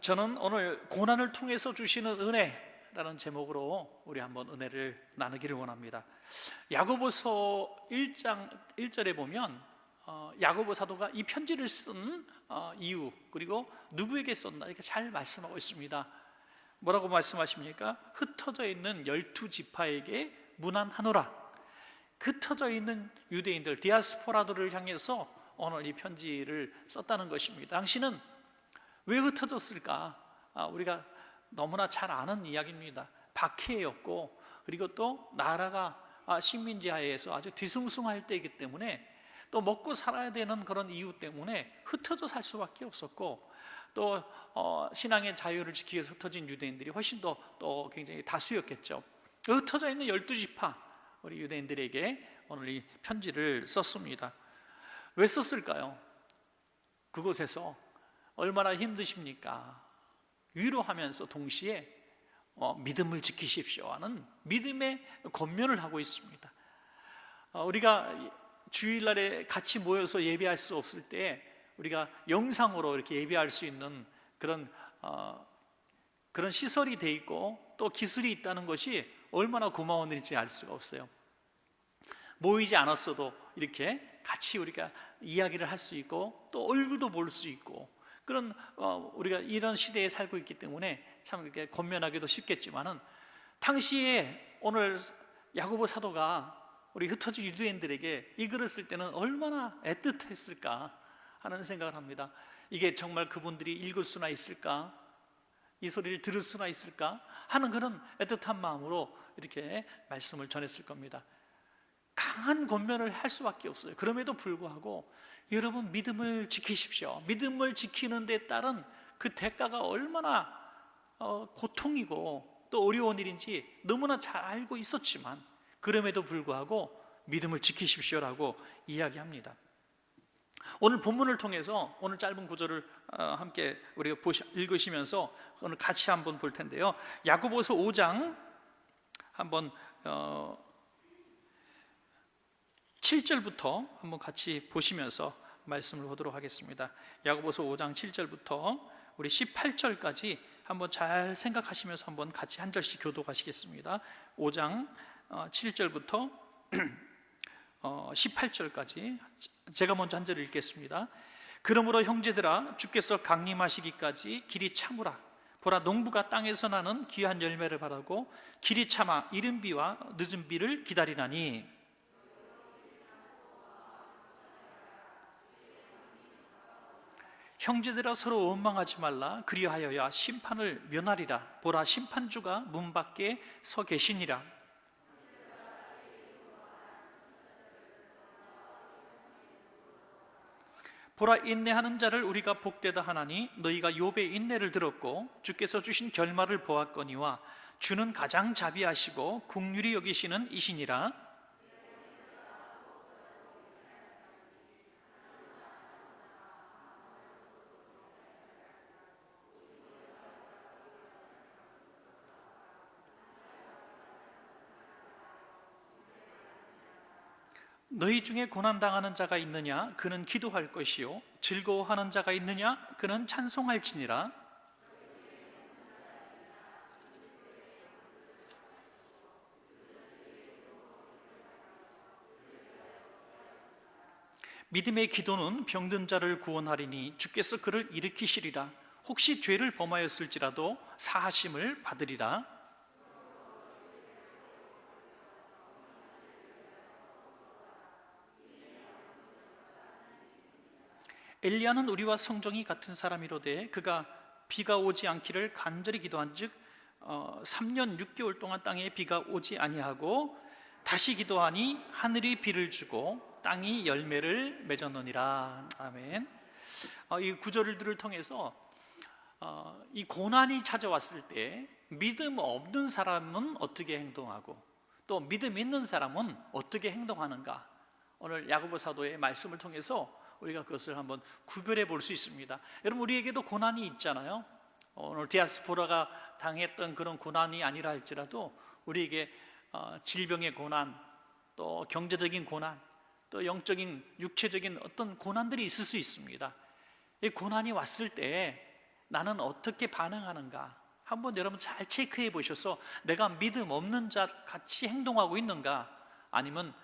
저는 오늘 고난을 통해서 주시는 은혜라는 제목으로 우리 한번 은혜를 나누기를 원합니다. 야고보서 1장 1절에 보면 야고보 사도가 이 편지를 쓴 이유, 그리고 누구에게 썼나 이렇게 잘 말씀하고 있습니다. 뭐라고 말씀하십니까? 흩어져 있는 12지파에게 문안하노라. 흩어져 있는 유대인들, 디아스포라들을 향해서 오늘 이 편지를 썼다는 것입니다. 당신은 왜 흩어졌을까? 우리가 너무나 잘 아는 이야기입니다. 박해였고, 그리고 또 나라가 식민지 하에서 아주 뒤숭숭할 때이기 때문에, 또 먹고 살아야 되는 그런 이유 때문에 흩어져 살 수밖에 없었고, 또 신앙의 자유를 지키기 위해서 흩어진 유대인들이 훨씬 더 또 굉장히 다수였겠죠. 흩어져 있는 12지파 우리 유대인들에게 오늘 이 편지를 썼습니다. 왜 썼을까요? 그곳에서 얼마나 힘드십니까? 위로하면서 동시에 믿음을 지키십시오 하는 믿음의 권면을 하고 있습니다. 우리가 주일날에 같이 모여서 예배할 수 없을 때 우리가 영상으로 이렇게 예배할 수 있는 그런 시설이 돼 있고 또 기술이 있다는 것이 얼마나 고마운 일인지 알 수가 없어요. 모이지 않았어도 이렇게 같이 우리가 이야기를 할 수 있고 또 얼굴도 볼 수 있고, 그런 우리가 이런 시대에 살고 있기 때문에 참 이렇게 권면하기도 쉽겠지만은, 당시에 오늘 야고보 사도가 우리 흩어진 유대인들에게 이 글을 쓸 때는 얼마나 애틋했을까 하는 생각을 합니다. 이게 정말 그분들이 읽을 수나 있을까? 이 소리를 들을 수나 있을까? 하는 그런 애틋한 마음으로 이렇게 말씀을 전했을 겁니다. 강한 권면을 할 수밖에 없어요. 그럼에도 불구하고 여러분, 믿음을 지키십시오. 믿음을 지키는 데 따른 그 대가가 얼마나 고통이고 또 어려운 일인지 너무나 잘 알고 있었지만, 그럼에도 불구하고 믿음을 지키십시오라고 이야기합니다. 오늘 본문을 통해서 오늘 짧은 구절을 함께 우리가 읽으시면서 오늘 같이 한번 볼 텐데요. 야고보서 5장 한번 7절부터 한번 같이 보시면서 말씀을 하도록 하겠습니다. 야고보서 5장 7절부터 우리 18절까지 한번 잘 생각하시면서 한번 같이 한 절씩 교독하시겠습니다. 5장 7절부터 18절까지 제가 먼저 한 절을 읽겠습니다. 그러므로 형제들아, 주께서 강림하시기까지 길이 참으라. 보라, 농부가 땅에서 나는 귀한 열매를 바라고 길이 참아 이른 비와 늦은 비를 기다리나니, 형제들아, 서로 원망하지 말라. 그리하여야 심판을 면하리라. 보라, 심판주가 문 밖에 서 계시니라. 보라, 인내하는 자를 우리가 복되다 하나니 너희가 욥의 인내를 들었고 주께서 주신 결말을 보았거니와 주는 가장 자비하시고 긍휼히 여기시는 이시니라. 너희 중에 고난당하는 자가 있느냐? 그는 기도할 것이요. 즐거워하는 자가 있느냐? 그는 찬송할지니라. 믿음의 기도는 병든 자를 구원하리니 주께서 그를 일으키시리라. 혹시 죄를 범하였을지라도 사하심을 받으리라. 엘리야는 우리와 성정이 같은 사람이로되 그가 비가 오지 않기를 간절히 기도한즉 3년 6개월 동안 땅에 비가 오지 아니하고 다시 기도하니 하늘이 비를 주고 땅이 열매를 맺었느니라. 아멘. 이 구절들을 통해서 이 고난이 찾아왔을 때 믿음 없는 사람은 어떻게 행동하고 또 믿음 있는 사람은 어떻게 행동하는가, 오늘 야고보 사도의 말씀을 통해서 우리가 그것을 한번 구별해 볼 수 있습니다. 여러분, 우리에게도 고난이 있잖아요. 오늘 디아스포라가 당했던 그런 고난이 아니라 할지라도 우리에게 질병의 고난, 또 경제적인 고난, 또 영적인 육체적인 어떤 고난들이 있을 수 있습니다. 이 고난이 왔을 때 나는 어떻게 반응하는가 한번 여러분 잘 체크해 보셔서 내가 믿음 없는 자 같이 행동하고 있는가, 아니면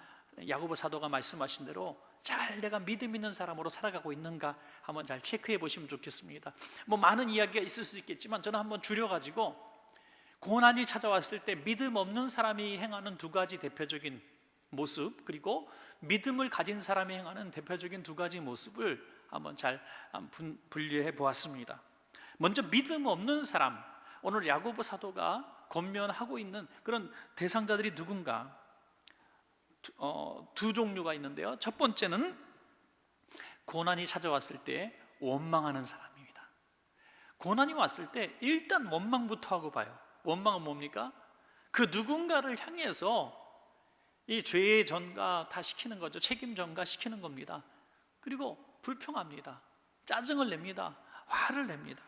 야고보 사도가 말씀하신 대로 잘 내가 믿음 있는 사람으로 살아가고 있는가 한번 잘 체크해 보시면 좋겠습니다. 뭐 많은 이야기가 있을 수 있겠지만 저는 한번 줄여가지고 고난이 찾아왔을 때 믿음 없는 사람이 행하는 두 가지 대표적인 모습, 그리고 믿음을 가진 사람이 행하는 대표적인 두 가지 모습을 한번 잘 분류해 보았습니다. 먼저 믿음 없는 사람, 오늘 야고보 사도가 권면하고 있는 그런 대상자들이 누군가? 두 종류가 있는데요. 첫 번째는 고난이 찾아왔을 때 원망하는 사람입니다. 고난이 왔을 때 일단 원망부터 하고 봐요. 원망은 뭡니까? 그 누군가를 향해서 이 죄의 전가 다 시키는 거죠. 책임 전가 시키는 겁니다. 그리고 불평합니다. 짜증을 냅니다. 화를 냅니다.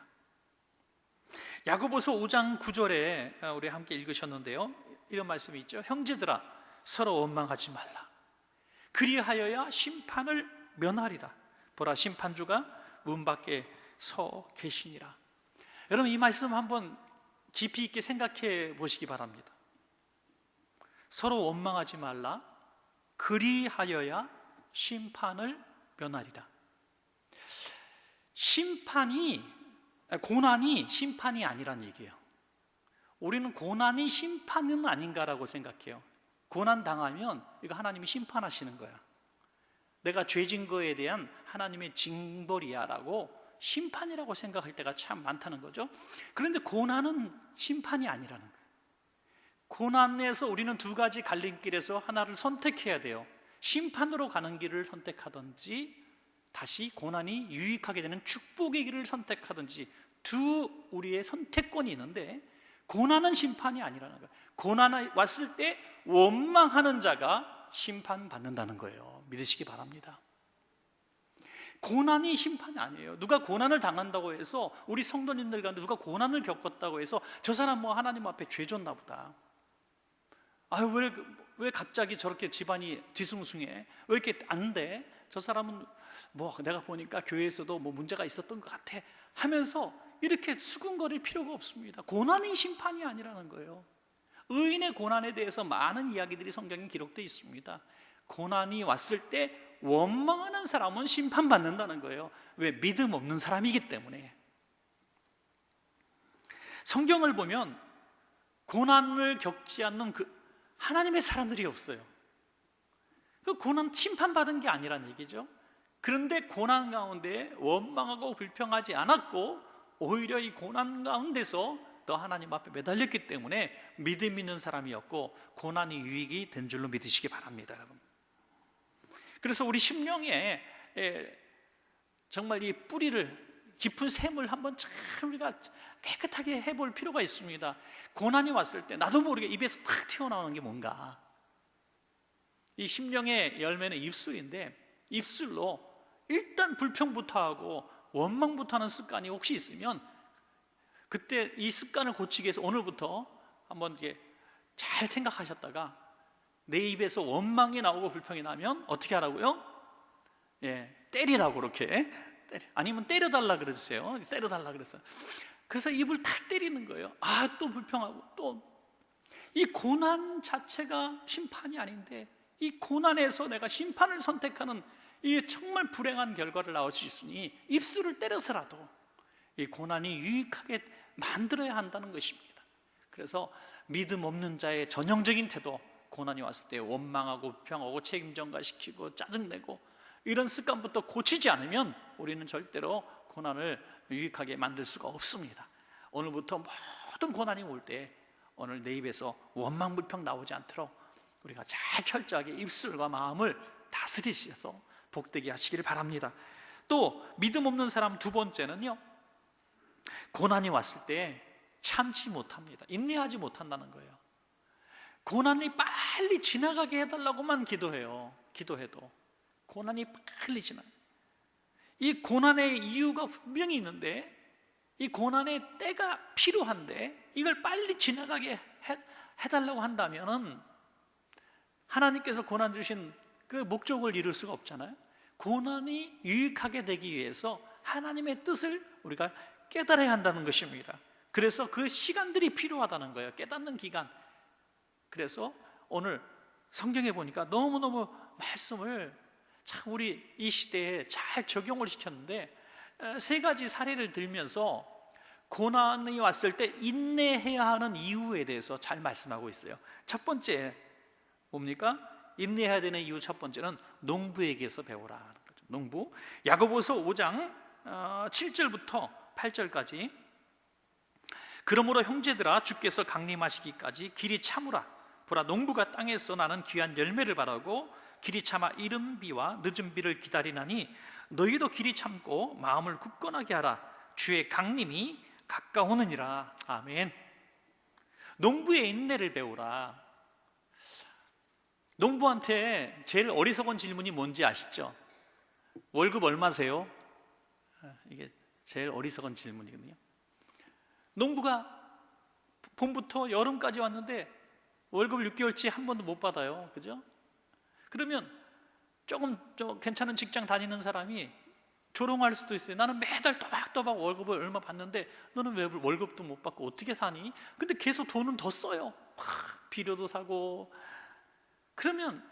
야고보서 5장 9절에 우리 함께 읽으셨는데요, 이런 말씀이 있죠. 형제들아 서로 원망하지 말라. 그리하여야 심판을 면하리라. 보라 심판주가 문 밖에 서 계시니라. 여러분 이 말씀 한번 깊이 있게 생각해 보시기 바랍니다. 서로 원망하지 말라. 그리하여야 심판을 면하리라. 고난이 심판이 아니란 얘기예요. 우리는 고난이 심판은 아닌가라고 생각해요. 고난 당하면 이거 하나님이 심판하시는 거야. 내가 죄진 거에 대한 하나님의 징벌이야 라고, 심판이라고 생각할 때가 참 많다는 거죠. 그런데 고난은 심판이 아니라는 거예요. 고난에서 우리는 두 가지 갈림길에서 하나를 선택해야 돼요. 심판으로 가는 길을 선택하든지, 다시 고난이 유익하게 되는 축복의 길을 선택하든지, 우리의 선택권이 있는데 고난은 심판이 아니라는 거예요. 고난이 왔을 때 원망하는 자가 심판받는다는 거예요. 믿으시기 바랍니다. 고난이 심판이 아니에요. 누가 고난을 당한다고 해서, 우리 성도님들 가운데 누가 고난을 겪었다고 해서 저 사람 뭐 하나님 앞에 죄 졌나 보다, 아유 왜 갑자기 저렇게 집안이 뒤숭숭해, 왜 이렇게 안 돼, 저 사람은 뭐 내가 보니까 교회에서도 뭐 문제가 있었던 것 같아 하면서 이렇게 수군거릴 필요가 없습니다. 고난이 심판이 아니라는 거예요. 의인의 고난에 대해서 많은 이야기들이 성경에 기록되어 있습니다. 고난이 왔을 때 원망하는 사람은 심판받는다는 거예요. 왜? 믿음 없는 사람이기 때문에. 성경을 보면 고난을 겪지 않는 하나님의 사람들이 없어요. 그 고난 심판받은 게 아니란 얘기죠. 그런데 고난 가운데 원망하고 불평하지 않았고, 오히려 이 고난 가운데서 또 하나님 앞에 매달렸기 때문에 믿음 있는 사람이었고 고난이 유익이 된 줄로 믿으시기 바랍니다, 여러분. 그래서 우리 심령에 정말 이 뿌리를, 깊은 샘을 한번 잘 우리가 깨끗하게 해볼 필요가 있습니다. 고난이 왔을 때 나도 모르게 입에서 탁 튀어나오는 게 뭔가. 이 심령의 열매는 입술인데, 입술로 일단 불평부터 하고 원망부터 하는 습관이 혹시 있으면, 그때 이 습관을 고치기 위해서 오늘부터 한번 이렇게 잘 생각하셨다가 내 입에서 원망이 나오고 불평이 나면 어떻게 하라고요? 때리라고, 그렇게. 아니면 때려달라 그러세요. 때려달라 그랬어요. 그래서 입을 탁 때리는 거예요. 또 불평하고, 또 이 고난 자체가 심판이 아닌데 이 고난에서 내가 심판을 선택하는 이 정말 불행한 결과를 낳을 수 있으니 입술을 때려서라도 이 고난이 유익하게 만들어야 한다는 것입니다. 그래서 믿음 없는 자의 전형적인 태도, 고난이 왔을 때 원망하고 불평하고 책임 전가시키고 짜증내고 이런 습관부터 고치지 않으면 우리는 절대로 고난을 유익하게 만들 수가 없습니다. 오늘부터 모든 고난이 올 때 오늘 내 입에서 원망 불평 나오지 않도록 우리가 잘 철저하게 입술과 마음을 다스리셔서 복되게 하시기를 바랍니다. 또 믿음 없는 사람 두 번째는요, 고난이 왔을 때 참지 못합니다. 인내하지 못한다는 거예요. 고난이 빨리 지나가게 해달라고만 기도해도 고난이 빨리 이 고난의 이유가 분명히 있는데, 이 고난의 때가 필요한데 이걸 빨리 지나가게 해달라고 한다면 하나님께서 고난 주신 그 목적을 이룰 수가 없잖아요. 고난이 유익하게 되기 위해서 하나님의 뜻을 우리가 깨달아야 한다는 것입니다. 그래서 그 시간들이 필요하다는 거예요. 깨닫는 기간. 그래서 오늘 성경에 보니까 너무너무 말씀을 참 우리 이 시대에 잘 적용을 시켰는데, 세 가지 사례를 들면서 고난이 왔을 때 인내해야 하는 이유에 대해서 잘 말씀하고 있어요. 첫 번째 뭡니까? 인내해야 되는 이유 첫 번째는 농부에게서 배우라 하는 거죠. 농부. 야고보서 5장 7절부터 8절까지. 그러므로 형제들아, 주께서 강림하시기까지 길이 참으라. 보라, 농부가 땅에서 나는 귀한 열매를 바라고 길이 참아 이른 비와 늦은 비를 기다리나니 너희도 길이 참고 마음을 굳건하게 하라. 주의 강림이 가까우느니라. 아멘. 농부의 인내를 배우라. 농부한테 제일 어리석은 질문이 뭔지 아시죠? 월급 얼마세요? 이게 제일 어리석은 질문이거든요. 농부가 봄부터 여름까지 왔는데 월급을 6개월치 한 번도 못 받아요. 그죠? 그러면 조금 괜찮은 직장 다니는 사람이 조롱할 수도 있어요. 나는 매달 또박또박 월급을 얼마 받는데 너는 왜 월급도 못 받고 어떻게 사니? 근데 계속 돈은 더 써요. 비료도 사고. 그러면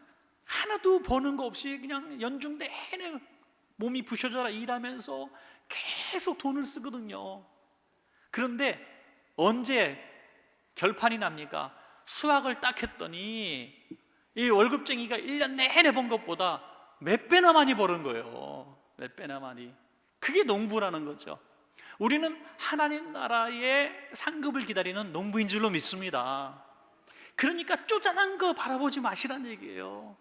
하나도 버는 거 없이 그냥 연중 내내 몸이 부셔져라 일하면서 계속 돈을 쓰거든요. 그런데 언제 결판이 납니까? 수학을 딱 했더니 이 월급쟁이가 1년 내내 번 것보다 몇 배나 많이 버는 거예요. 몇 배나 많이. 그게 농부라는 거죠. 우리는 하나님 나라의 상급을 기다리는 농부인 줄로 믿습니다. 그러니까 쪼잔한 거 바라보지 마시란 얘기예요.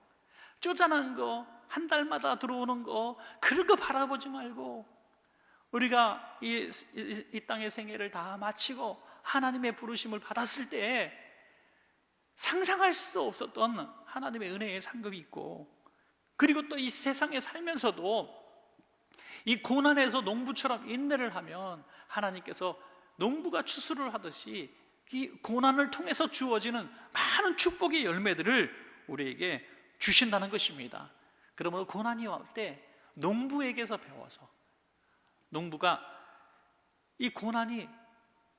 쪼잔한 거, 한 달마다 들어오는 거, 그런 거 바라보지 말고 우리가 이 땅의 생애를 다 마치고 하나님의 부르심을 받았을 때 상상할 수 없었던 하나님의 은혜의 상급이 있고, 그리고 또 이 세상에 살면서도 이 고난에서 농부처럼 인내를 하면 하나님께서 농부가 추수를 하듯이 이 고난을 통해서 주어지는 많은 축복의 열매들을 우리에게 주신다는 것입니다. 그러므로 고난이 올 때 농부에게서 배워서, 농부가 이 고난이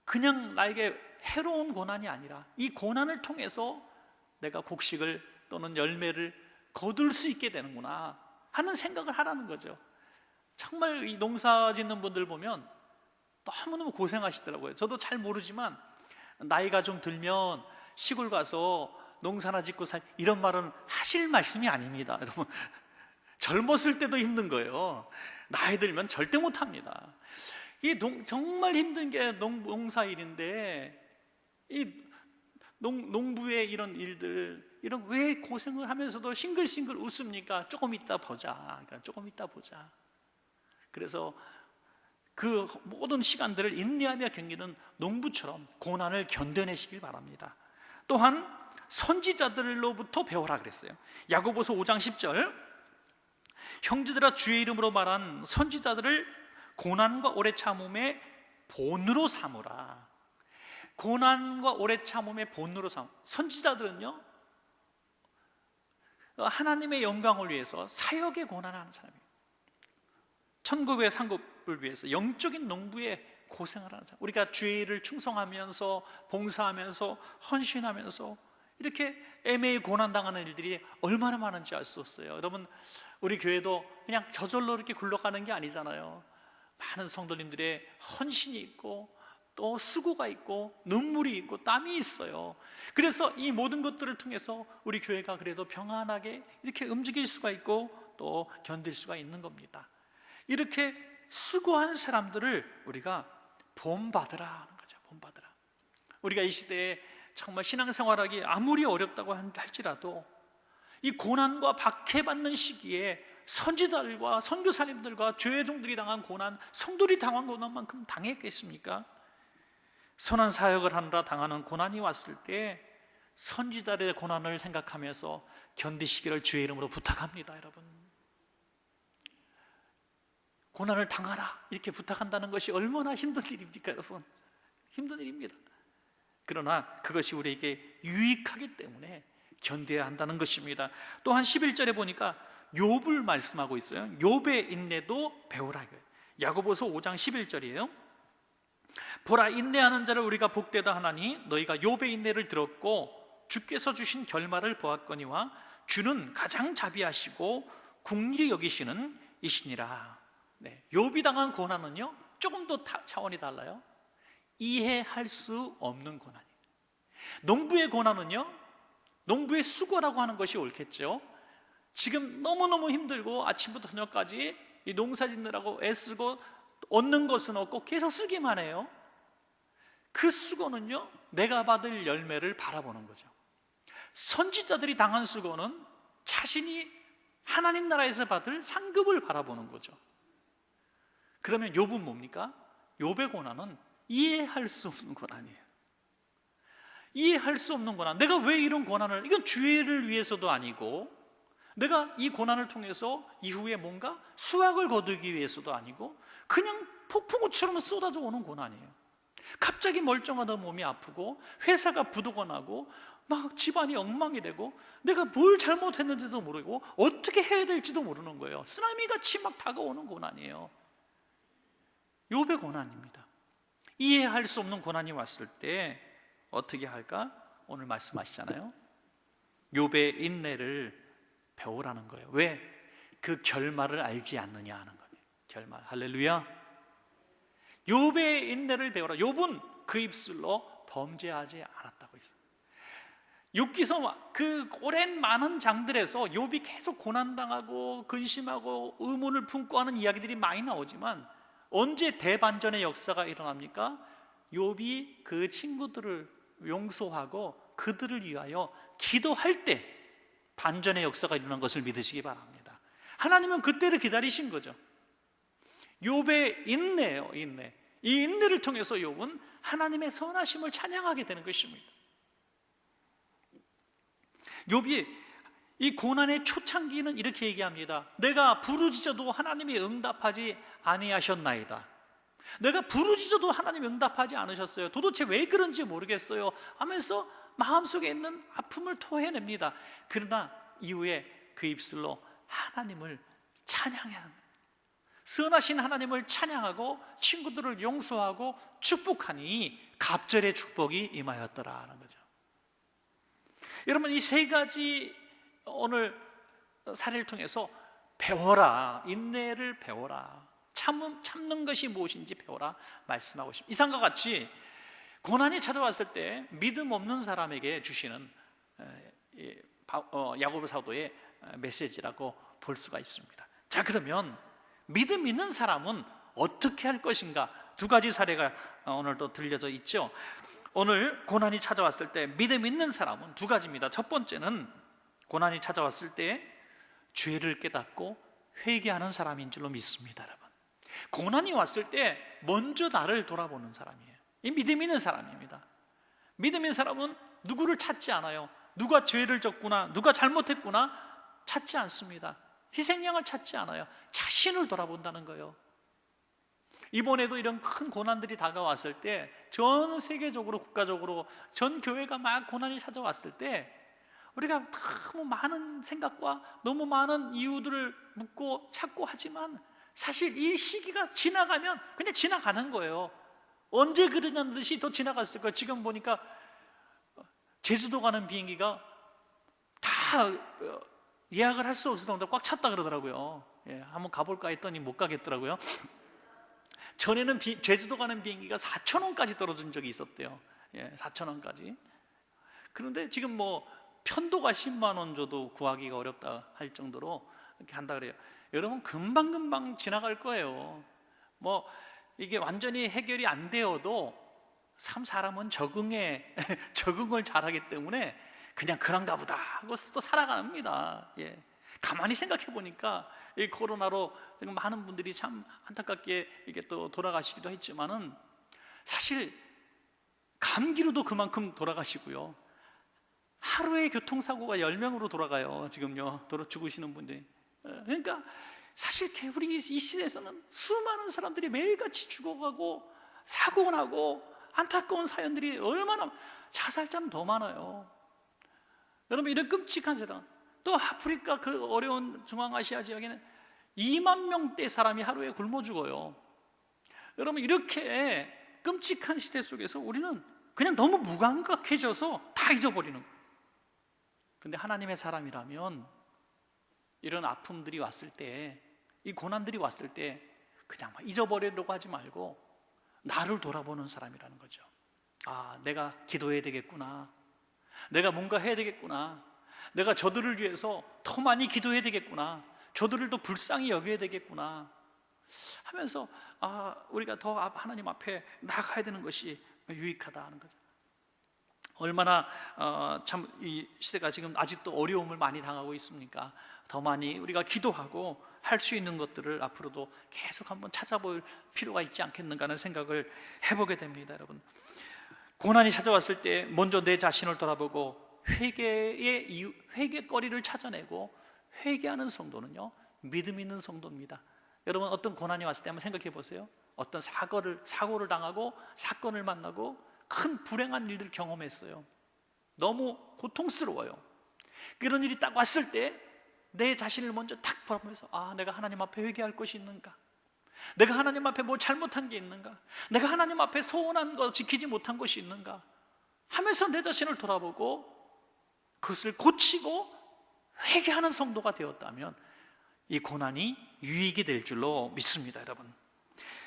그냥 나에게 해로운 고난이 아니라 이 고난을 통해서 내가 곡식을 또는 열매를 거둘 수 있게 되는구나 하는 생각을 하라는 거죠. 정말 이 농사 짓는 분들 보면 너무너무 고생하시더라고요. 저도 잘 모르지만 나이가 좀 들면 시골 가서 농사나 짓고 이런 말은 하실 말씀이 아닙니다. 여러분, 젊었을 때도 힘든 거예요. 나이 들면 절대 못합니다. 정말 힘든 게 농사일인데, 이 농부의 이런 일들, 이런 왜 고생을 하면서도 싱글싱글 웃습니까? 조금 이따 보자. 그러니까 조금 이따 보자. 그래서 그 모든 시간들을 인내하며 견디는 농부처럼 고난을 견뎌내시길 바랍니다. 또한 선지자들로부터 배워라 그랬어요. 야고보서 5장 10절, 형제들아, 주의 이름으로 말한 선지자들을 고난과 오래 참음의 본으로 삼으라. 고난과 오래 참음의 본으로 삼. 선지자들은요, 하나님의 영광을 위해서 사역의 고난하는 사람이에요. 천국의 상급을 위해서 영적인 농부의 고생을 하는 사람. 우리가 주의 일을 충성하면서 봉사하면서 헌신하면서 이렇게 애매히 고난당하는 일들이 얼마나 많은지 알 수 없어요. 여러분, 우리 교회도 그냥 저절로 이렇게 굴러가는 게 아니잖아요. 많은 성도님들의 헌신이 있고 또 수고가 있고 눈물이 있고 땀이 있어요. 그래서 이 모든 것들을 통해서 우리 교회가 그래도 평안하게 이렇게 움직일 수가 있고 또 견딜 수가 있는 겁니다. 이렇게 수고한 사람들을 우리가 본받으라 하는 거죠. 본받으라. 우리가 이 시대에 정말 신앙생활하기 아무리 어렵다고 할지라도 이 고난과 박해받는 시기에 선지자들과 선교사님들과 교회종들이 당한 고난, 성도들이 당한 고난만큼 당했겠습니까? 선한 사역을 하느라 당하는 고난이 왔을 때 선지자들의 고난을 생각하면서 견디시기를 주의 이름으로 부탁합니다. 여러분, 고난을 당하라 이렇게 부탁한다는 것이 얼마나 힘든 일입니까? 여러분, 힘든 일입니다. 그러나 그것이 우리에게 유익하기 때문에 견뎌야 한다는 것입니다. 또한 11절에 보니까 욥을 말씀하고 있어요. 욥의 인내도 배우라. 야고보서 5장 11절이에요. 보라, 인내하는 자를 우리가 복되다 하나니 너희가 욥의 인내를 들었고 주께서 주신 결말을 보았거니와 주는 가장 자비하시고 긍휼히 여기시는 이시니라. 네, 욥이 당한 고난은요 조금 더 차원이 달라요. 이해할 수 없는 고난이에요. 농부의 고난은요, 농부의 수고라고 하는 것이 옳겠죠. 지금 너무너무 힘들고 아침부터 저녁까지 이 농사 짓느라고 애쓰고 얻는 것은 없고 계속 쓰기만 해요. 그 수고는요 내가 받을 열매를 바라보는 거죠. 선지자들이 당한 수고는 자신이 하나님 나라에서 받을 상급을 바라보는 거죠. 그러면 욥은 뭡니까? 욥의 고난은 이해할 수 없는 고난이에요. 이해할 수 없는 고난. 내가 왜 이런 고난을, 이건 죄를 위해서도 아니고 내가 이 고난을 통해서 이후에 뭔가 수확을 거두기 위해서도 아니고 그냥 폭풍우처럼 쏟아져 오는 고난이에요. 갑자기 멀쩡하다 몸이 아프고 회사가 부도가 나고 막 집안이 엉망이 되고 내가 뭘 잘못했는지도 모르고 어떻게 해야 될지도 모르는 거예요. 쓰나미같이 막 다가오는 고난이에요. 욥의 고난입니다. 이해할 수 없는 고난이 왔을 때 어떻게 할까? 오늘 말씀하시잖아요. 욥의 인내를 배우라는 거예요. 왜? 그 결말을 알지 않느냐 하는 거예요. 결말. 할렐루야. 욥의 인내를 배우라. 욥은 그 입술로 범죄하지 않았다고 했어요. 욥기서 그 오랜 많은 장들에서 욥이 계속 고난당하고 근심하고 의문을 품고 하는 이야기들이 많이 나오지만 언제 대반전의 역사가 일어납니까? 욥이 그 친구들을 용서하고 그들을 위하여 기도할 때 반전의 역사가 일어난 것을 믿으시기 바랍니다. 하나님은 그때를 기다리신 거죠. 욥의 인내예요, 인내. 이 인내를 통해서 욥은 하나님의 선하심을 찬양하게 되는 것입니다. 욥이 이 고난의 초창기는 이렇게 얘기합니다. 내가 부르짖어도 하나님이 응답하지 아니하셨나이다. 내가 부르짖어도 하나님이 응답하지 않으셨어요. 도대체 왜 그런지 모르겠어요 하면서 마음속에 있는 아픔을 토해냅니다. 그러나 이후에 그 입술로 하나님을 찬양해야, 선하신 하나님을 찬양하고 친구들을 용서하고 축복하니 갑절의 축복이 임하였더라 하는 거죠. 여러분, 이 세 가지 오늘 사례를 통해서 배워라, 인내를 배워라, 참는 것이 무엇인지 배워라 말씀하고 싶습니다. 이상과 같이 고난이 찾아왔을 때 믿음 없는 사람에게 주시는 야고보 사도의 메시지라고 볼 수가 있습니다. 자, 그러면 믿음 있는 사람은 어떻게 할 것인가? 두 가지 사례가 오늘도 들려져 있죠. 오늘 고난이 찾아왔을 때 믿음 있는 사람은 두 가지입니다. 첫 번째는 고난이 찾아왔을 때 죄를 깨닫고 회개하는 사람인 줄로 믿습니다. 여러분, 고난이 왔을 때 먼저 나를 돌아보는 사람이에요. 이 믿음 있는 사람입니다. 믿음 있는 사람은 누구를 찾지 않아요. 누가 죄를 졌구나, 누가 잘못했구나 찾지 않습니다. 희생양을 찾지 않아요. 자신을 돌아본다는 거예요. 이번에도 이런 큰 고난들이 다가왔을 때 전 세계적으로, 국가적으로 전 교회가 막 고난이 찾아왔을 때 우리가 너무 많은 생각과 너무 많은 이유들을 묻고 찾고 하지만 사실 이 시기가 지나가면 그냥 지나가는 거예요. 언제 그러냐는 듯이 더 지나갔을 거예요. 지금 보니까 제주도 가는 비행기가 다 예약을 할 수 없을 정도로 꽉 찼다 그러더라고요. 한번 가볼까 했더니 못 가겠더라고요. 전에는 제주도 가는 비행기가 4,000원까지 떨어진 적이 있었대요. 4,000원까지. 그런데 지금 뭐 편도가 10만 원 줘도 구하기가 어렵다 할 정도로 이렇게 한다 그래요. 여러분, 금방금방 지나갈 거예요. 뭐 이게 완전히 해결이 안 되어도 사람은 적응을 잘하기 때문에 그냥 그런가 보다 하고 또 살아갑니다. 가만히 생각해 보니까 이 코로나로 지금 많은 분들이 참 안타깝게 이게 또 돌아가시기도 했지만은 사실 감기로도 그만큼 돌아가시고요. 하루에 교통사고가 10명으로 돌아가요. 지금요, 죽으시는 분들이. 그러니까 사실 우리 이 시대에서는 수많은 사람들이 매일같이 죽어가고 사고가 나고 안타까운 사연들이 얼마나, 자살자는 더 많아요. 여러분, 이런 끔찍한 세상, 또 아프리카 그 어려운 중앙아시아 지역에는 2만 명대 사람이 하루에 굶어 죽어요. 여러분, 이렇게 끔찍한 시대 속에서 우리는 그냥 너무 무감각해져서 다 잊어버리는 거예요. 근데 하나님의 사람이라면 이런 아픔들이 왔을 때, 이 고난들이 왔을 때 그냥 막 잊어버리려고 하지 말고 나를 돌아보는 사람이라는 거죠. 아, 내가 기도해야 되겠구나, 내가 뭔가 해야 되겠구나, 내가 저들을 위해서 더 많이 기도해야 되겠구나, 저들을 더 불쌍히 여겨야 되겠구나 하면서 우리가 더 하나님 앞에 나가야 되는 것이 유익하다 하는 거죠. 얼마나 참 이 시대가 지금 아직도 어려움을 많이 당하고 있습니까? 더 많이 우리가 기도하고 할 수 있는 것들을 앞으로도 계속 한번 찾아볼 필요가 있지 않겠는가 하는 생각을 해보게 됩니다. 여러분, 고난이 찾아왔을 때 먼저 내 자신을 돌아보고 회개거리를 찾아내고 회개하는 성도는요, 믿음 있는 성도입니다. 여러분, 어떤 고난이 왔을 때 한번 생각해 보세요. 어떤 사고를 당하고 사건을 만나고 큰 불행한 일들을 경험했어요. 너무 고통스러워요. 그런 일이 딱 왔을 때 내 자신을 먼저 탁 바라보면서 내가 하나님 앞에 회개할 것이 있는가? 내가 하나님 앞에 뭐 잘못한 게 있는가? 내가 하나님 앞에 서운한 거, 지키지 못한 것이 있는가? 하면서 내 자신을 돌아보고 그것을 고치고 회개하는 성도가 되었다면 이 고난이 유익이 될 줄로 믿습니다, 여러분.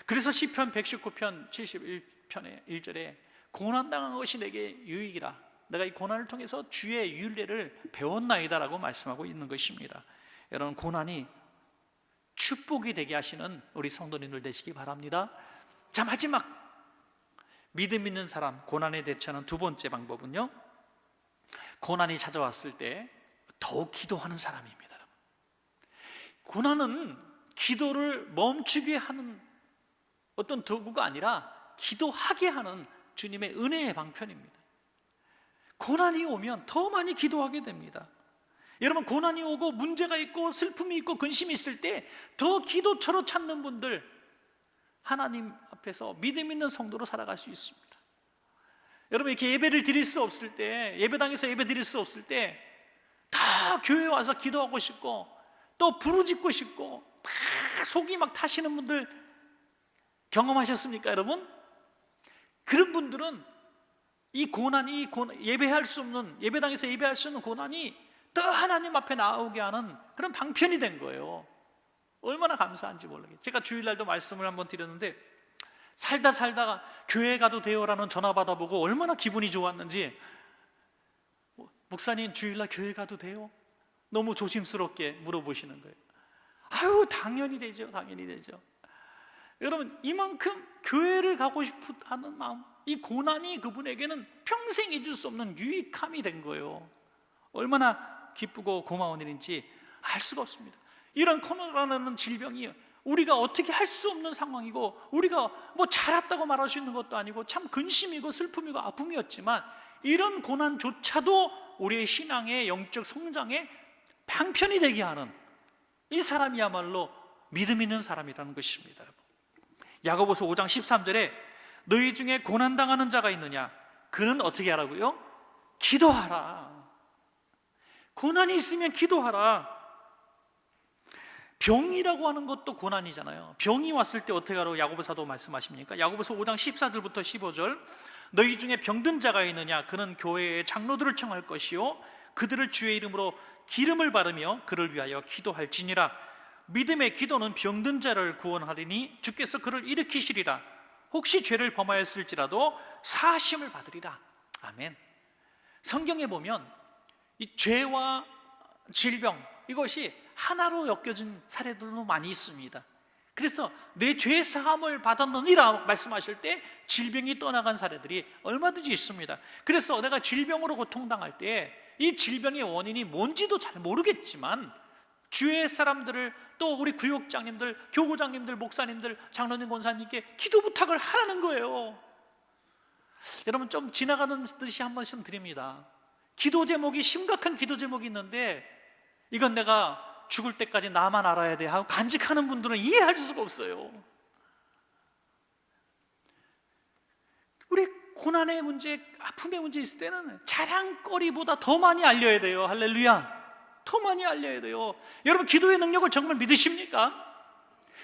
그래서 시편 119편 71편의 1절에 고난당한 것이 내게 유익이라, 내가 이 고난을 통해서 주의 윤례를 배웠나이다라고 말씀하고 있는 것입니다. 여러분, 고난이 축복이 되게 하시는 우리 성도님들 되시기 바랍니다. 자, 마지막 믿음 있는 사람 고난에 대처하는 두 번째 방법은요, 고난이 찾아왔을 때 더욱 기도하는 사람입니다. 고난은 기도를 멈추게 하는 어떤 도구가 아니라 기도하게 하는 주님의 은혜의 방편입니다. 고난이 오면 더 많이 기도하게 됩니다. 여러분, 고난이 오고 문제가 있고 슬픔이 있고 근심이 있을 때 더 기도처로 찾는 분들, 하나님 앞에서 믿음 있는 성도로 살아갈 수 있습니다. 여러분, 이렇게 예배를 드릴 수 없을 때, 예배당에서 예배 드릴 수 없을 때 다 교회에 와서 기도하고 싶고 또 부르짖고 싶고 막 속이 막 타시는 분들 경험하셨습니까, 여러분? 그런 분들은 이 고난이 예배할 수 없는, 예배당에서 예배할 수 없는 고난이 더 하나님 앞에 나오게 하는 그런 방편이 된 거예요. 얼마나 감사한지 몰라요. 제가 주일날도 말씀을 한번 드렸는데, 살다가 교회 가도 돼요라는 전화 받아보고 얼마나 기분이 좋았는지, 목사님 주일날 교회 가도 돼요? 너무 조심스럽게 물어보시는 거예요. 아유, 당연히 되죠, 당연히 되죠. 여러분, 이만큼 교회를 가고 싶어 하는 마음, 이 고난이 그분에게는 평생 잊을 수 없는 유익함이 된 거예요. 얼마나 기쁘고 고마운 일인지 알 수가 없습니다. 이런 코로나라는 질병이 우리가 어떻게 할 수 없는 상황이고, 우리가 뭐 잘했다고 말할 수 있는 것도 아니고 참 근심이고 슬픔이고 아픔이었지만, 이런 고난조차도 우리의 신앙의 영적 성장에 방편이 되게 하는 이 사람이야말로 믿음 있는 사람이라는 것입니다. 여러분, 야고보서 5장 13절에 너희 중에 고난당하는 자가 있느냐? 그는 어떻게 하라고요? 기도하라. 고난이 있으면 기도하라. 병이라고 하는 것도 고난이잖아요. 병이 왔을 때 어떻게 하라고 야고보사도 말씀하십니까? 야고보서 5장 14절부터 15절, 너희 중에 병든 자가 있느냐? 그는 교회의 장로들을 청할 것이요 그들을 주의 이름으로 기름을 바르며 그를 위하여 기도할지니라. 믿음의 기도는 병든 자를 구원하리니 주께서 그를 일으키시리라. 혹시 죄를 범하였을지라도 사하심을 받으리라. 아멘. 성경에 보면 이 죄와 질병, 이것이 하나로 엮여진 사례들도 많이 있습니다. 그래서 내 죄 사함을 받았느니라 말씀하실 때 질병이 떠나간 사례들이 얼마든지 있습니다. 그래서 내가 질병으로 고통당할 때 이 질병의 원인이 뭔지도 잘 모르겠지만 주의 사람들을, 또 우리 구역장님들, 교구장님들, 목사님들, 장로님, 권사님께 기도 부탁을 하라는 거예요. 여러분, 좀 지나가는 듯이 한 번씩 드립니다. 기도 제목이, 심각한 기도 제목이 있는데 이건 내가 죽을 때까지 나만 알아야 돼 하고 간직하는 분들은 이해할 수가 없어요. 우리 고난의 문제, 아픔의 문제 있을 때는 자랑거리보다 더 많이 알려야 돼요. 할렐루야. 더 많이 알려야 돼요. 여러분, 기도의 능력을 정말 믿으십니까?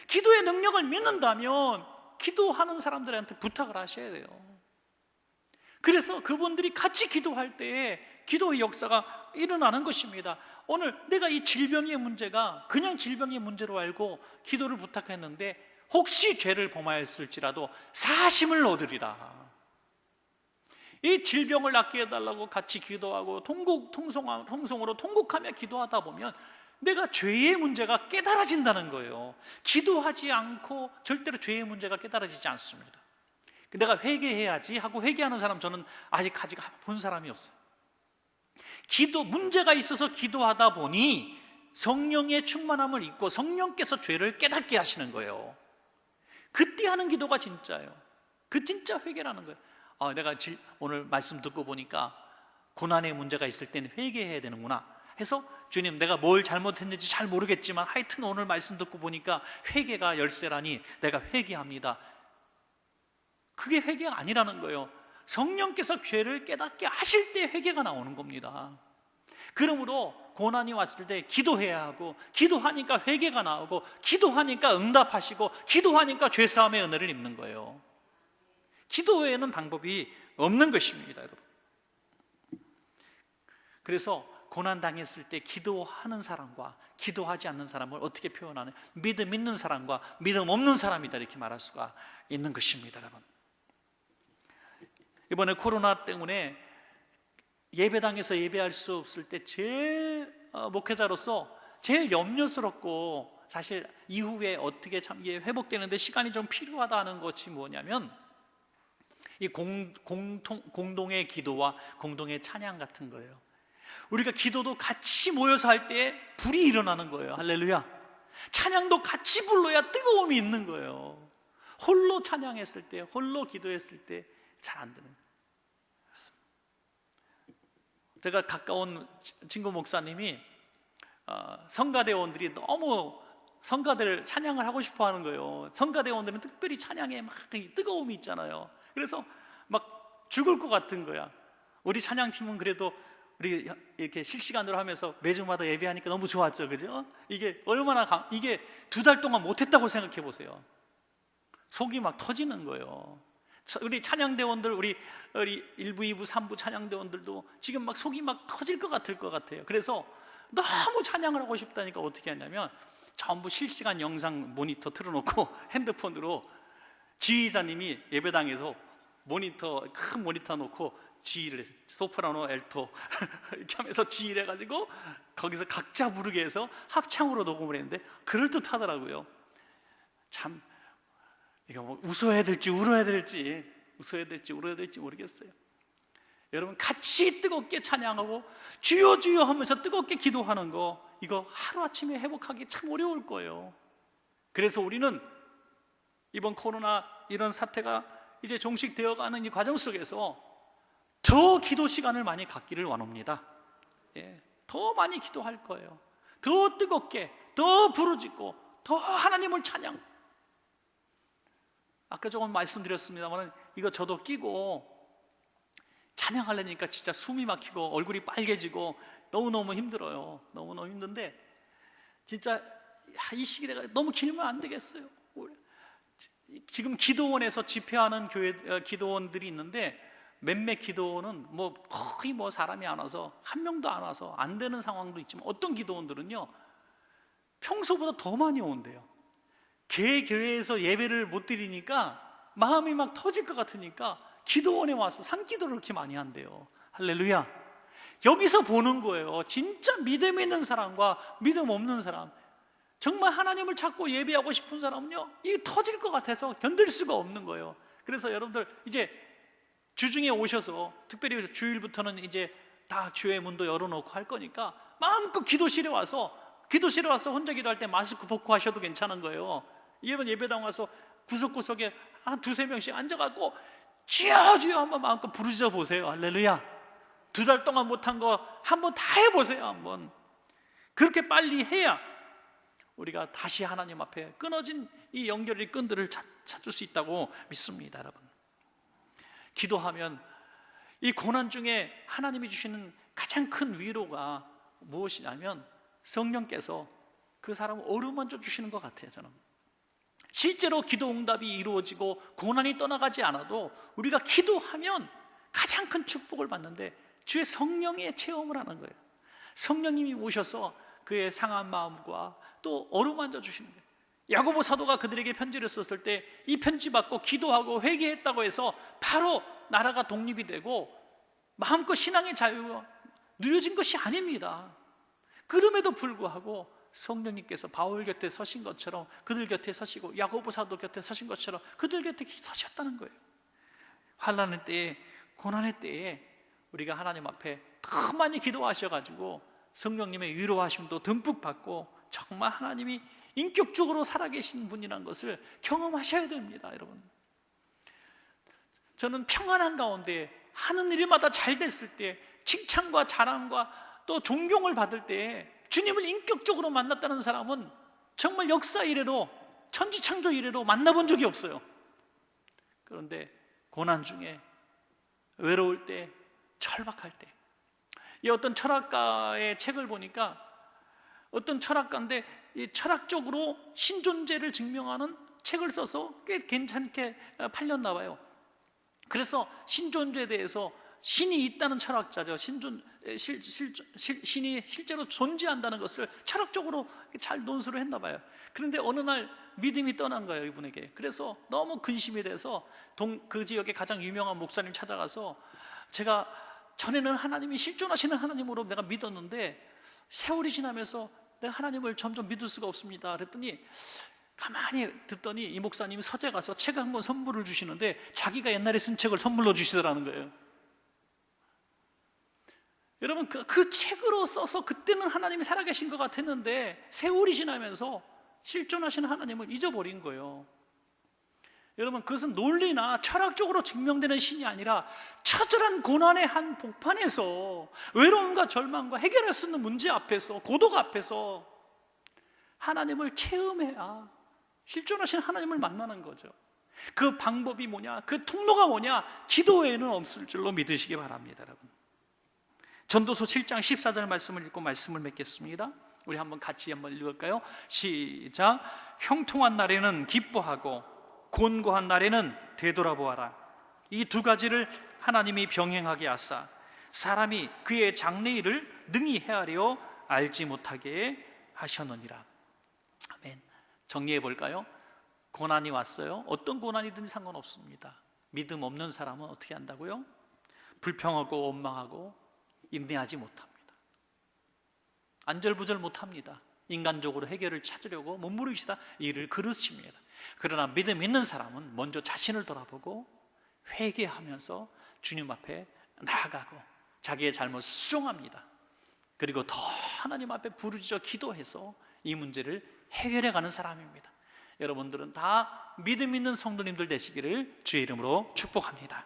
기도의 능력을 믿는다면 기도하는 사람들한테 부탁을 하셔야 돼요. 그래서 그분들이 같이 기도할 때에 기도의 역사가 일어나는 것입니다. 오늘 내가 이 질병의 문제가 그냥 질병의 문제로 알고 기도를 부탁했는데 혹시 죄를 범하였을지라도 사심을 얻으리라. 이 질병을 낫게 해달라고 같이 기도하고 통성으로 통곡하며 기도하다 보면 내가 죄의 문제가 깨달아진다는 거예요. 기도하지 않고 절대로 죄의 문제가 깨달아지지 않습니다. 내가 회개해야지 하고 회개하는 사람 저는 아직 본 사람이 없어요. 문제가 있어서 기도하다 보니 성령의 충만함을 입고 성령께서 죄를 깨닫게 하시는 거예요. 그때 하는 기도가 진짜예요. 그 진짜 회개라는 거예요. 내가 오늘 말씀 듣고 보니까 고난의 문제가 있을 때는 회개해야 되는구나 해서 주님 내가 뭘 잘못했는지 잘 모르겠지만 하여튼 오늘 말씀 듣고 보니까 회개가 열쇠라니 내가 회개합니다. 그게 회개가 아니라는 거예요. 성령께서 죄를 깨닫게 하실 때 회개가 나오는 겁니다. 그러므로 고난이 왔을 때 기도해야 하고 기도하니까 회개가 나오고 기도하니까 응답하시고 기도하니까 죄사함의 은혜를 입는 거예요. 기도 외에는 방법이 없는 것입니다, 여러분. 그래서 고난 당했을 때 기도하는 사람과 기도하지 않는 사람을 어떻게 표현하냐? 믿음 있는 사람과 믿음 없는 사람이다 이렇게 말할 수가 있는 것입니다, 여러분. 이번에 코로나 때문에 예배당에서 예배할 수 없을 때 제일 목회자로서 제일 염려스럽고 사실 이후에 어떻게 참 이게 회복되는데 시간이 좀 필요하다는 것이 뭐냐면 이 공동의 기도와 공동의 찬양 같은 거예요. 우리가 기도도 같이 모여서 할 때 불이 일어나는 거예요. 할렐루야. 찬양도 같이 불러야 뜨거움이 있는 거예요. 홀로 찬양했을 때, 홀로 기도했을 때 잘 안 되는 거예요. 제가 가까운 친구 목사님이 성가대원들이 너무 성가들 찬양을 하고 싶어 하는 거예요. 성가대원들은 특별히 찬양에 막 뜨거움이 있잖아요. 그래서 막 죽을 것 같은 거야. 우리 찬양팀은 그래도 우리 이렇게 실시간으로 하면서 매주마다 예배하니까 너무 좋았죠, 그죠? 이게 얼마나 이게 2달 동안 못했다고 생각해 보세요. 속이 막 터지는 거예요. 우리 찬양대원들, 우리 1부, 2부, 3부 찬양대원들도 지금 막 속이 막 터질 것 같아요. 그래서 너무 찬양을 하고 싶다니까 어떻게 하냐면 전부 실시간 영상 모니터 틀어놓고 핸드폰으로 지휘자님이 예배당에서 큰 모니터 놓고 지휘를 해서 소프라노, 엘토 이렇게 하면서 지휘를 해가지고 거기서 각자 부르게 해서 합창으로 녹음을 했는데 그럴듯하더라고요. 참 이거 뭐 웃어야 될지 울어야 될지 모르겠어요. 여러분 같이 뜨겁게 찬양하고 주여 주여 하면서 뜨겁게 기도하는 거 이거 하루아침에 회복하기 참 어려울 거예요. 그래서 우리는 이번 코로나 이런 사태가 이제 종식되어가는 이 과정 속에서 더 기도 시간을 많이 갖기를 원합니다. 더 많이 기도할 거예요. 더 뜨겁게, 더 부르짖고, 더 하나님을 찬양. 아까 조금 말씀드렸습니다만 이거 저도 끼고 찬양하려니까 진짜 숨이 막히고 얼굴이 빨개지고 너무너무 힘들어요. 너무너무 힘든데 진짜 이 시기가 너무 길면 안 되겠어요. 지금 기도원에서 집회하는 기도원들이 있는데 몇몇 기도원은 거의 사람이 안 와서 한 명도 안 와서 안 되는 상황도 있지만 어떤 기도원들은요 평소보다 더 많이 온대요. 교회에서 예배를 못 드리니까 마음이 막 터질 것 같으니까 기도원에 와서 산기도를 그렇게 많이 한대요. 할렐루야. 여기서 보는 거예요. 진짜 믿음 있는 사람과 믿음 없는 사람, 정말 하나님을 찾고 예배하고 싶은 사람은요 이게 터질 것 같아서 견딜 수가 없는 거예요. 그래서 여러분들 이제 주중에 오셔서 특별히 주일부터는 이제 다 교회 문도 열어놓고 할 거니까 마음껏 기도실에 와서 혼자 기도할 때 마스크 벗고 하셔도 괜찮은 거예요. 이번 예배당 와서 구석구석에 한 2-3명씩 앉아갖고 주여 주여 한번 마음껏 부르짖어 보세요. 할렐루야. 2달 동안 못한 거 한번 다 해보세요. 한번 그렇게 빨리 해야 우리가 다시 하나님 앞에 끊어진 이 연결의 끈들을 찾을 수 있다고 믿습니다. 여러분, 기도하면 이 고난 중에 하나님이 주시는 가장 큰 위로가 무엇이냐면 성령께서 그 사람을 어루만져 주시는 것 같아요. 저는 실제로 기도 응답이 이루어지고 고난이 떠나가지 않아도 우리가 기도하면 가장 큰 축복을 받는데 주의 성령의 체험을 하는 거예요. 성령님이 오셔서 그의 상한 마음과 또 어루만져 주시는 거예요. 야고보 사도가 그들에게 편지를 썼을 때 이 편지 받고 기도하고 회개했다고 해서 바로 나라가 독립이 되고 마음껏 신앙의 자유가 누려진 것이 아닙니다. 그럼에도 불구하고 성령님께서 바울 곁에 서신 것처럼 그들 곁에 서시고 야고보 사도 곁에 서신 것처럼 그들 곁에 서셨다는 거예요. 환난의 때에, 고난의 때에 우리가 하나님 앞에 더 많이 기도하셔가지고 성령님의 위로하심도 듬뿍 받고 정말 하나님이 인격적으로 살아계신 분이라는 것을 경험하셔야 됩니다. 여러분, 저는 평안한 가운데 하는 일마다 잘 됐을 때 칭찬과 자랑과 또 존경을 받을 때 주님을 인격적으로 만났다는 사람은 정말 역사 이래로, 천지창조 이래로 만나본 적이 없어요. 그런데 고난 중에, 외로울 때, 절박할 때, 이 어떤 철학가의 책을 보니까 어떤 철학가인데 이 철학적으로 신존재를 증명하는 책을 써서 꽤 괜찮게 팔렸나 봐요. 그래서 신존재에 대해서 신이 있다는 철학자죠. 신이 실제로 존재한다는 것을 철학적으로 잘 논술을 했나 봐요. 그런데 어느 날 믿음이 떠난 거예요, 이분에게. 그래서 너무 근심이 돼서 그 지역의 가장 유명한 목사님 찾아가서 제가 전에는 하나님이 실존하시는 하나님으로 내가 믿었는데 세월이 지나면서 내가 하나님을 점점 믿을 수가 없습니다. 그랬더니 가만히 듣더니 이 목사님이 서재 가서 책 한 권 선물을 주시는데 자기가 옛날에 쓴 책을 선물로 주시더라는 거예요. 여러분, 그 책으로 써서 그때는 하나님이 살아계신 것 같았는데 세월이 지나면서 실존하시는 하나님을 잊어버린 거예요. 여러분, 그것은 논리나 철학적으로 증명되는 신이 아니라 처절한 고난의 한 복판에서 외로움과 절망과 해결할 수 있는 문제 앞에서, 고독 앞에서 하나님을 체험해야 실존하신 하나님을 만나는 거죠. 그 방법이 뭐냐, 그 통로가 뭐냐, 기도 외에는 없을 줄로 믿으시기 바랍니다. 여러분, 전도서 7장 14절 말씀을 읽고 말씀을 맺겠습니다. 우리 한번 같이 한번 읽을까요? 시작. 형통한 날에는 기뻐하고 곤고한 날에는 되돌아보아라. 이 두 가지를 하나님이 병행하게 하사 사람이 그의 장래일을 능히 헤아려 알지 못하게 하셨느니라. 아멘. 정리해 볼까요? 고난이 왔어요. 어떤 고난이든 상관없습니다. 믿음 없는 사람은 어떻게 한다고요? 불평하고 원망하고 인내하지 못합니다. 안절부절 못합니다. 인간적으로 해결을 찾으려고 몸부림치다 일을 그르칩니다. 그러나 믿음 있는 사람은 먼저 자신을 돌아보고 회개하면서 주님 앞에 나아가고 자기의 잘못을 수정합니다. 그리고 더 하나님 앞에 부르짖어 기도해서 이 문제를 해결해 가는 사람입니다. 여러분들은 다 믿음 있는 성도님들 되시기를 주의 이름으로 축복합니다.